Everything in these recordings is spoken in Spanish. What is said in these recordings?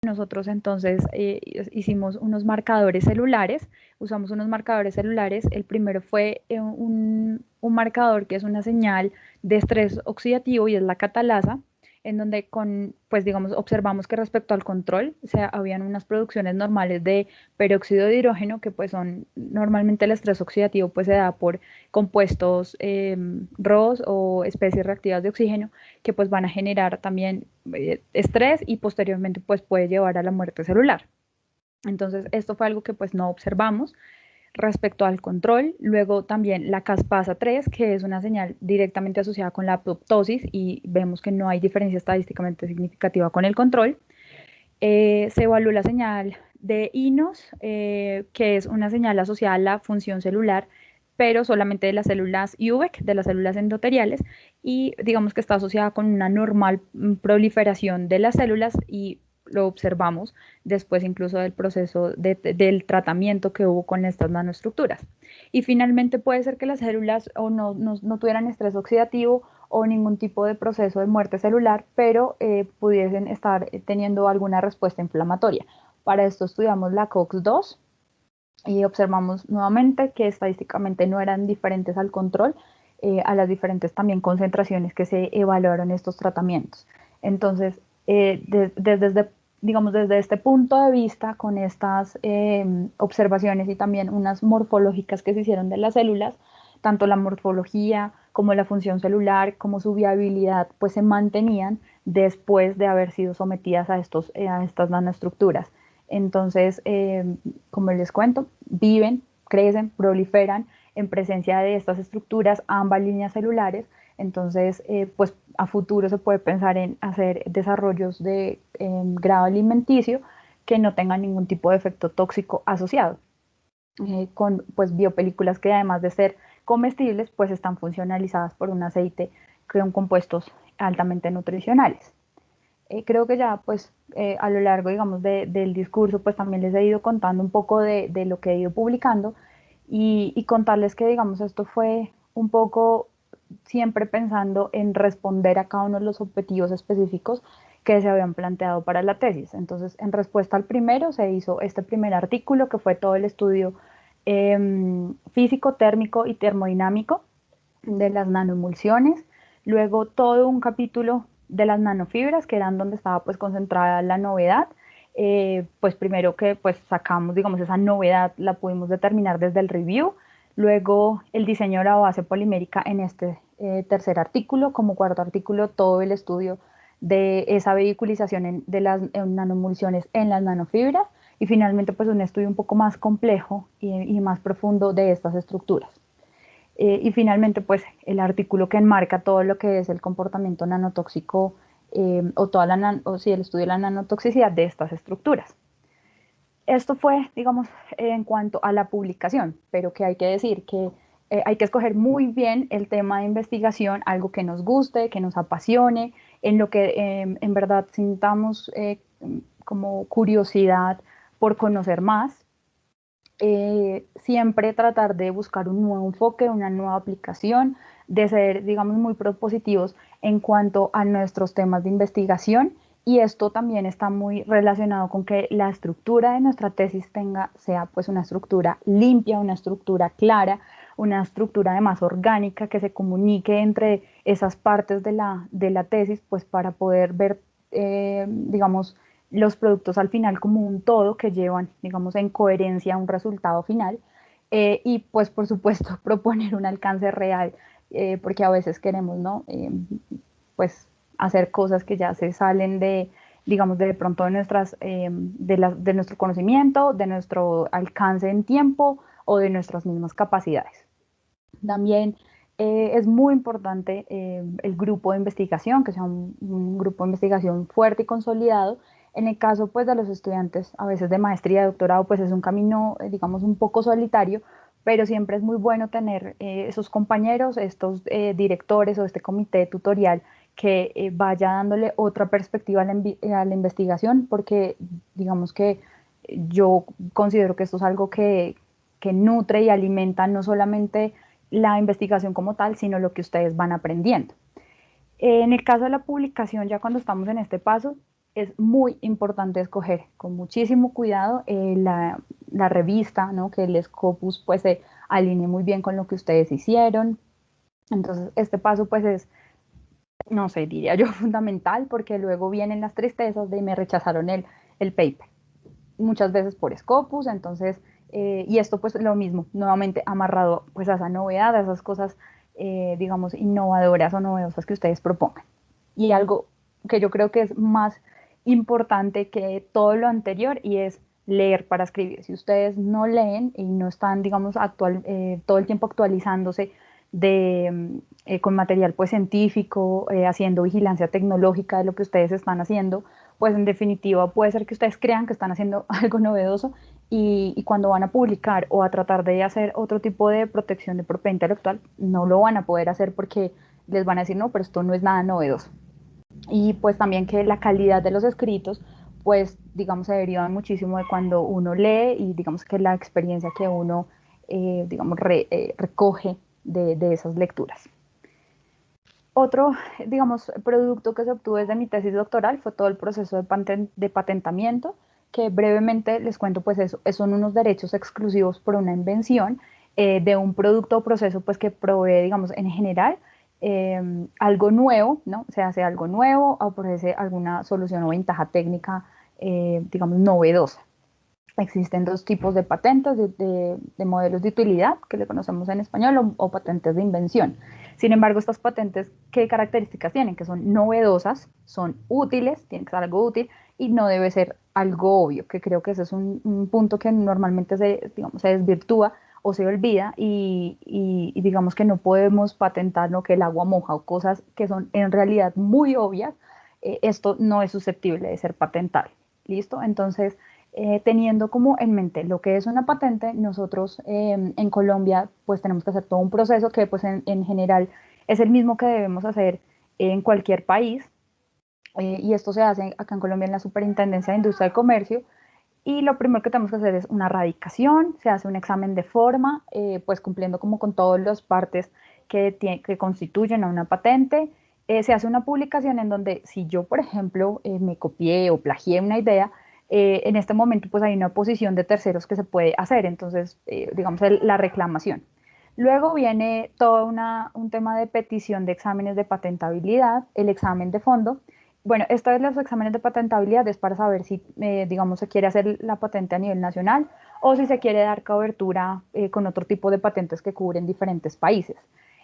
Nosotros entonces hicimos unos marcadores celulares, usamos unos marcadores celulares. El primero fue un marcador que es una señal de estrés oxidativo y es la catalasa, en donde pues digamos, observamos que respecto al control, o sea, habían unas producciones normales de peróxido de hidrógeno, que pues son, normalmente el estrés oxidativo pues se da por compuestos ROS o especies reactivas de oxígeno, que pues van a generar también estrés y posteriormente pues puede llevar a la muerte celular. Entonces esto fue algo que pues no observamos respecto al control. Luego también la caspasa 3, que es una señal directamente asociada con la apoptosis y vemos que no hay diferencia estadísticamente significativa con el control. Se evaluó la señal de INOS, que es una señal asociada a la función celular, pero solamente de las células UVEC, de las células endoteliales, y digamos que está asociada con una normal proliferación de las células y lo observamos después incluso del proceso del tratamiento que hubo con estas nanoestructuras. Y finalmente puede ser que las células o no tuvieran estrés oxidativo o ningún tipo de proceso de muerte celular, pero pudiesen estar teniendo alguna respuesta inflamatoria. Para esto estudiamos la COX-2 y observamos nuevamente que estadísticamente no eran diferentes al control, a las diferentes también concentraciones que se evaluaron estos tratamientos. Entonces, digamos, desde este punto de vista, con estas observaciones y también unas morfológicas que se hicieron de las células, tanto la morfología como la función celular, como su viabilidad, pues se mantenían después de haber sido sometidas a estas nanoestructuras. Entonces, como les cuento, viven, crecen, proliferan en presencia de estas estructuras, ambas líneas celulares. Entonces, pues a futuro se puede pensar en hacer desarrollos de grado alimenticio que no tengan ningún tipo de efecto tóxico asociado, con pues biopelículas que además de ser comestibles, pues están funcionalizadas por un aceite con compuestos altamente nutricionales. Creo que ya pues a lo largo, digamos, del discurso, pues también les he ido contando un poco de lo que he ido publicando y contarles que, digamos, esto fue un poco siempre pensando en responder a cada uno de los objetivos específicos que se habían planteado para la tesis. Entonces, en respuesta al primero, se hizo este primer artículo, que fue todo el estudio físico, térmico y termodinámico de las nanoemulsiones. Luego todo un capítulo de las nanofibras, que eran donde estaba pues concentrada la novedad. Pues primero que pues sacamos, digamos, esa novedad la pudimos determinar desde el review. Luego el diseño de la base polimérica en este tercer artículo. Como cuarto artículo, todo el estudio de esa vehiculización de las nanoemulsiones en las nanofibras. Y finalmente pues un estudio un poco más complejo y más profundo de estas estructuras. Y finalmente, pues el artículo que enmarca todo lo que es el comportamiento nanotóxico o sí, el estudio de la nanotoxicidad de estas estructuras. Esto fue, digamos, en cuanto a la publicación, pero que hay que decir que hay que escoger muy bien el tema de investigación, algo que nos guste, que nos apasione, en lo que en verdad sintamos como curiosidad por conocer más. Siempre tratar de buscar un nuevo enfoque, una nueva aplicación, de ser, digamos, muy propositivos en cuanto a nuestros temas de investigación. Y esto también está muy relacionado con que la estructura de nuestra tesis sea pues una estructura limpia, una estructura clara, una estructura además orgánica que se comunique entre esas partes de la tesis, pues para poder ver, digamos, los productos al final como un todo que llevan, digamos, en coherencia a un resultado final. Y pues por supuesto proponer un alcance real, porque a veces queremos, ¿no? Pues hacer cosas que ya se salen de, digamos, de pronto de, de nuestro conocimiento, de nuestro alcance en tiempo o de nuestras mismas capacidades. También es muy importante el grupo de investigación, que sea un grupo de investigación fuerte y consolidado. En el caso pues de los estudiantes, a veces de maestría, de doctorado, pues es un camino, digamos, un poco solitario, pero siempre es muy bueno tener esos compañeros, estos directores o este comité tutorial que vaya dándole otra perspectiva a la investigación, porque digamos que yo considero que esto es algo que nutre y alimenta no solamente la investigación como tal, sino lo que ustedes van aprendiendo. En el caso de la publicación, ya cuando estamos en este paso, es muy importante escoger con muchísimo cuidado la revista, ¿no? Que el Scopus pues se alinee muy bien con lo que ustedes hicieron. Entonces este paso pues es, no sé, diría yo fundamental, porque luego vienen las tristezas de me rechazaron el paper, muchas veces por Scopus. Entonces, y esto pues lo mismo, nuevamente amarrado pues a esa novedad, a esas cosas, digamos, innovadoras o novedosas que ustedes propongan. Y algo que yo creo que es más importante que todo lo anterior, y es leer para escribir. Si ustedes no leen y no están, digamos, todo el tiempo actualizándose con material pues científico, haciendo vigilancia tecnológica de lo que ustedes están haciendo, pues en definitiva puede ser que ustedes crean que están haciendo algo novedoso, y cuando van a publicar o a tratar de hacer otro tipo de protección de propiedad intelectual, no lo van a poder hacer porque les van a decir, no, pero esto no es nada novedoso. Y pues también que la calidad de los escritos, pues digamos, se deriva muchísimo de cuando uno lee, y digamos que la experiencia que uno, digamos, recoge de esas lecturas. Otro, digamos, producto que se obtuvo desde mi tesis doctoral fue todo el proceso de patentamiento, que brevemente les cuento, pues eso, son unos derechos exclusivos por una invención, de un producto o proceso pues que provee, digamos, en general, algo nuevo, ¿no? Se hace algo nuevo o ofrece alguna solución o ventaja técnica, digamos, novedosa. Existen dos tipos de patentes, de modelos de utilidad, que le conocemos en español, o patentes de invención. Sin embargo, estas patentes, ¿qué características tienen? Que son novedosas, son útiles, tiene que ser algo útil, y no debe ser algo obvio, que creo que ese es un punto que normalmente digamos, se desvirtúa o se olvida, y digamos que no podemos patentar lo que el agua moja o cosas que son en realidad muy obvias. Esto no es susceptible de ser patentable. ¿Listo? Entonces, teniendo como en mente lo que es una patente, nosotros en Colombia pues tenemos que hacer todo un proceso que pues en general es el mismo que debemos hacer en cualquier país, y esto se hace acá en Colombia en la Superintendencia de Industria y Comercio. Y lo primero que tenemos que hacer es una radicación, se hace un examen de forma, pues cumpliendo como con todas las partes que constituyen a una patente. Se hace una publicación en donde, si yo, por ejemplo, me copié o plagié una idea, en este momento pues hay una oposición de terceros que se puede hacer, entonces digamos la reclamación. Luego viene todo un tema de petición de exámenes de patentabilidad, el examen de fondo. Bueno, esto de los exámenes de patentabilidad es para saber si, digamos, se quiere hacer la patente a nivel nacional o si se quiere dar cobertura con otro tipo de patentes que cubren diferentes países.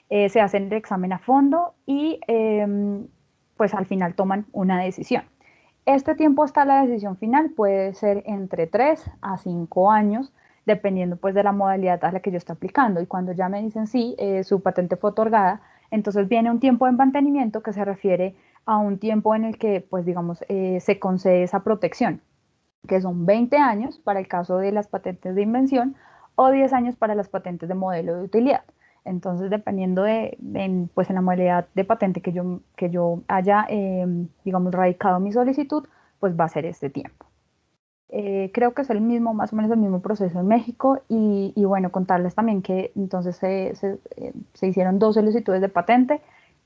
Se hace el examen a fondo y pues al final toman una decisión. Este tiempo hasta la decisión final puede ser entre 3 a 5 años, dependiendo pues de la modalidad a la que yo esté aplicando. Y cuando ya me dicen sí, su patente fue otorgada, entonces viene un tiempo de mantenimiento que se refiere a un tiempo en el que, pues digamos, se concede esa protección, que son 20 años para el caso de las patentes de invención o 10 años para las patentes de modelo de utilidad. Entonces, dependiendo pues en la modalidad de patente que yo haya, digamos, radicado mi solicitud, pues va a ser este tiempo. Creo que es el mismo, más o menos el mismo proceso en México, y bueno, contarles también que entonces se hicieron 2 solicitudes de patente.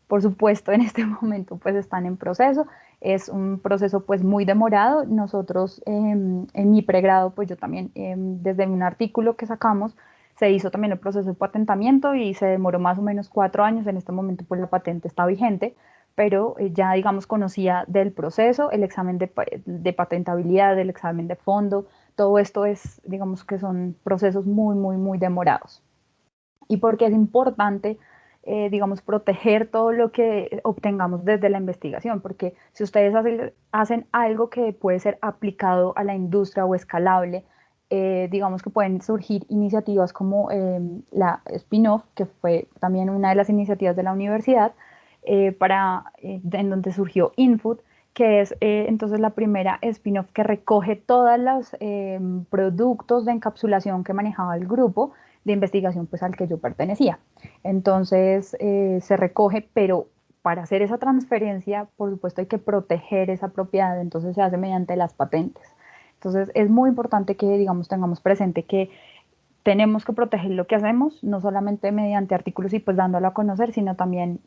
Por supuesto, en este momento pues están en proceso, es un proceso pues muy demorado. Nosotros en mi pregrado pues yo también, desde un artículo que sacamos, se hizo también el proceso de patentamiento y se demoró más o menos 4 años. En este momento pues la patente está vigente, pero ya digamos conocía del proceso, el examen de patentabilidad, el examen de fondo. Todo esto es, digamos que son procesos muy, muy, muy demorados. Y porque es importante, digamos, proteger todo lo que obtengamos desde la investigación, porque si ustedes hacen algo que puede ser aplicado a la industria o escalable, digamos que pueden surgir iniciativas como la spin-off, que fue también una de las iniciativas de la universidad, en donde surgió InFood, que es entonces la primera spin-off que recoge todos los productos de encapsulación que manejaba el grupo de investigación pues al que yo pertenecía. Entonces se recoge, pero para hacer esa transferencia, por supuesto, hay que proteger esa propiedad, entonces se hace mediante las patentes. Entonces es muy importante que, digamos, tengamos presente que tenemos que proteger lo que hacemos, no solamente mediante artículos y pues dándolo a conocer, sino también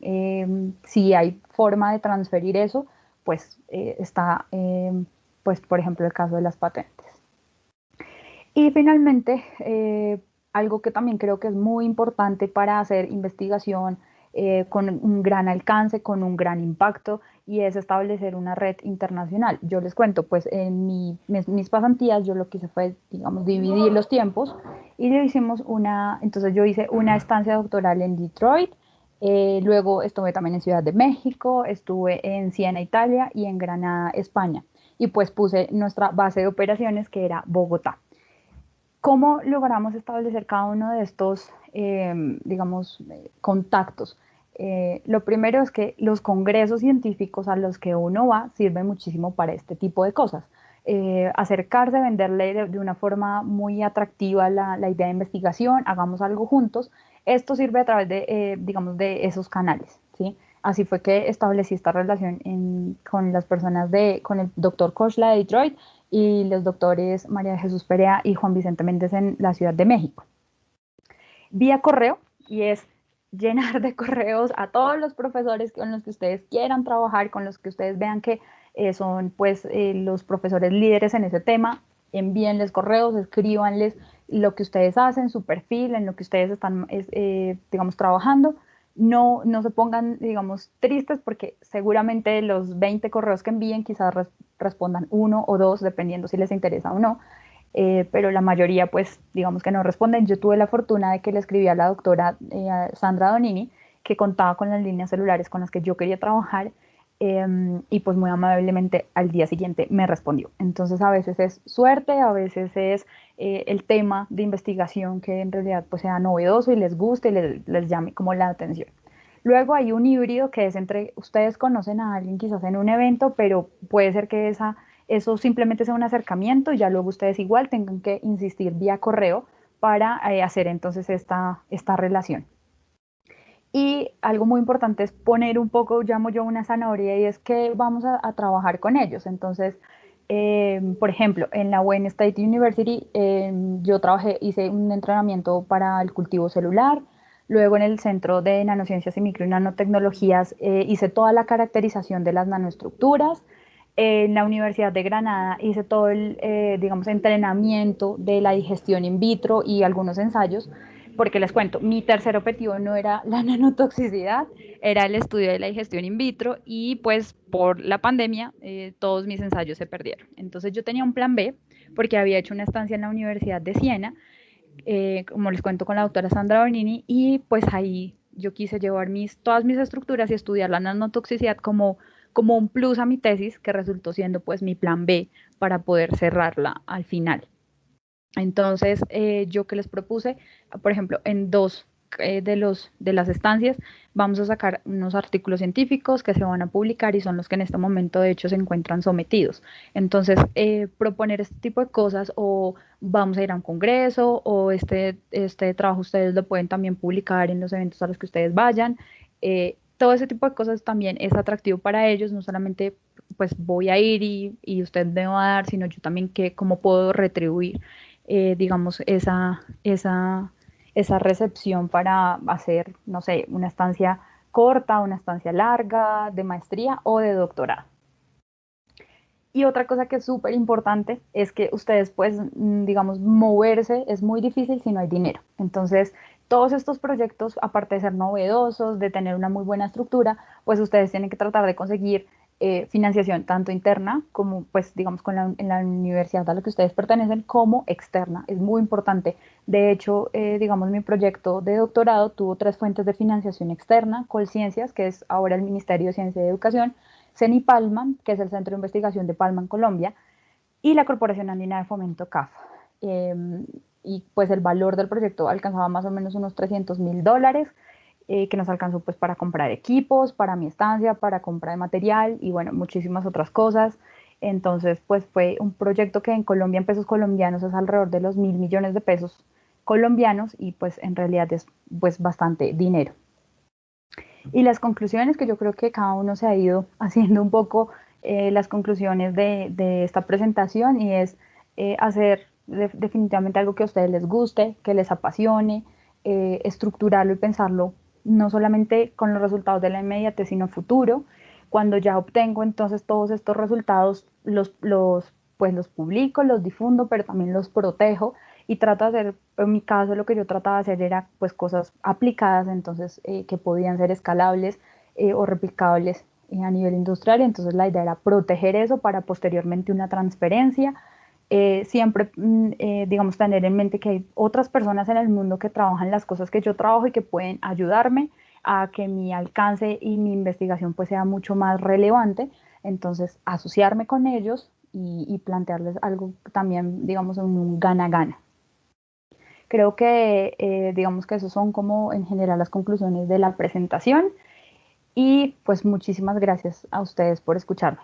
si hay forma de transferir eso, pues está, pues por ejemplo, el caso de las patentes. Y finalmente, algo que también creo que es muy importante para hacer investigación con un gran alcance, con un gran impacto, y es establecer una red internacional. Yo les cuento, pues en mis pasantías yo lo que hice fue, digamos, dividir los tiempos y le hicimos entonces yo hice una estancia doctoral en Detroit, luego estuve también en Ciudad de México, estuve en Siena, Italia y en Granada, España. Y pues puse nuestra base de operaciones que era Bogotá. ¿Cómo logramos establecer cada uno de estos, digamos, contactos? Lo primero es que los congresos científicos a los que uno va sirven muchísimo para este tipo de cosas. Acercarse, venderle de una forma muy atractiva la idea de investigación, hagamos algo juntos. Esto sirve a través de, digamos, de esos canales, ¿sí? Así fue que establecí esta relación con las personas con el doctor Kochla de Detroit y los doctores María de Jesús Perea y Juan Vicente Méndez en la Ciudad de México. Vía correo, y es llenar de correos a todos los profesores con los que ustedes quieran trabajar, con los que ustedes vean que son pues los profesores líderes en ese tema, envíenles correos, escríbanles lo que ustedes hacen, su perfil, en lo que ustedes están, digamos, trabajando. No se pongan, digamos, tristes porque seguramente de los 20 correos que envíen quizás respondan uno o dos, dependiendo si les interesa o no. Pero la mayoría, pues, digamos que no responden. Yo tuve la fortuna de que le escribí a la doctora Sandra Donini, que contaba con las líneas celulares con las que yo quería trabajar, y pues muy amablemente al día siguiente me respondió. Entonces a veces es suerte, a veces es el tema de investigación que en realidad pues sea novedoso y les guste y les llame como la atención. Luego hay un híbrido que es entre ustedes conocen a alguien quizás en un evento, pero puede ser que eso simplemente sea un acercamiento y ya luego ustedes igual tengan que insistir vía correo para hacer entonces esta relación. Y algo muy importante es poner un poco, llamo yo, una zanahoria y es que vamos a trabajar con ellos. Entonces, por ejemplo, en la Wayne State University yo hice un entrenamiento para el cultivo celular. Luego en el Centro de Nanociencias y Micro y Nanotecnologías hice toda la caracterización de las nanoestructuras. En la Universidad de Granada hice todo el, digamos, entrenamiento de la digestión in vitro y algunos ensayos, porque les cuento, mi tercer objetivo no era la nanotoxicidad, era el estudio de la digestión in vitro y pues por la pandemia todos mis ensayos se perdieron. Entonces yo tenía un plan B porque había hecho una estancia en la Universidad de Siena, como les cuento con la doctora Sandra Bernini, y pues ahí yo quise llevar todas mis estructuras y estudiar la nanotoxicidad como un plus a mi tesis que resultó siendo pues mi plan B para poder cerrarla al final. Entonces, yo que les propuse, por ejemplo, en dos de las estancias vamos a sacar unos artículos científicos que se van a publicar y son los que en este momento de hecho se encuentran sometidos. Entonces, proponer este tipo de cosas o vamos a ir a un congreso o este trabajo ustedes lo pueden también publicar en los eventos a los que ustedes vayan. Todo ese tipo de cosas también es atractivo para ellos, no solamente pues voy a ir y usted me va a dar, sino yo también cómo puedo retribuir digamos, esa recepción para hacer, no sé, una estancia corta, una estancia larga, de maestría o de doctorado. Y otra cosa que es súper importante es que ustedes, pues, digamos, moverse es muy difícil si no hay dinero. Entonces, todos estos proyectos, aparte de ser novedosos, de tener una muy buena estructura, pues ustedes tienen que tratar de conseguir financiación tanto interna como, pues, digamos, en la universidad a la que ustedes pertenecen, como externa. Es muy importante. De hecho, digamos, mi proyecto de doctorado tuvo 3 fuentes de financiación externa: Colciencias, que es ahora el Ministerio de Ciencia y Educación; CENI Palman, que es el Centro de Investigación de Palma en Colombia; y la Corporación Andina de Fomento CAF. Y pues el valor del proyecto alcanzaba más o menos unos $300.000, que nos alcanzó pues para comprar equipos, para mi estancia, para compra de material y bueno, muchísimas otras cosas. Entonces pues fue un proyecto que en Colombia, en pesos colombianos, es alrededor de los 1.000 millones de pesos colombianos y pues en realidad es pues bastante dinero. Y las conclusiones, que yo creo que cada uno se ha ido haciendo un poco las conclusiones de esta presentación, y es hacer definitivamente algo que a ustedes les guste, que les apasione, estructurarlo y pensarlo no solamente con los resultados de la inmediatez, sino futuro, Cuando ya obtengo entonces todos estos resultados, pues los publico, los difundo, pero también los protejo y trato de hacer, en mi caso lo que yo trataba de hacer era pues cosas aplicadas, entonces que podían ser escalables o replicables a nivel industrial. Entonces la idea era proteger eso para posteriormente una transferencia. Siempre, digamos, tener en mente que hay otras personas en el mundo que trabajan las cosas que yo trabajo y que pueden ayudarme a que mi alcance y mi investigación pues sea mucho más relevante. Entonces, asociarme con ellos y plantearles algo también, digamos, en un gana-gana. Creo que, digamos que esos son como en general las conclusiones de la presentación y pues muchísimas gracias a ustedes por escucharme.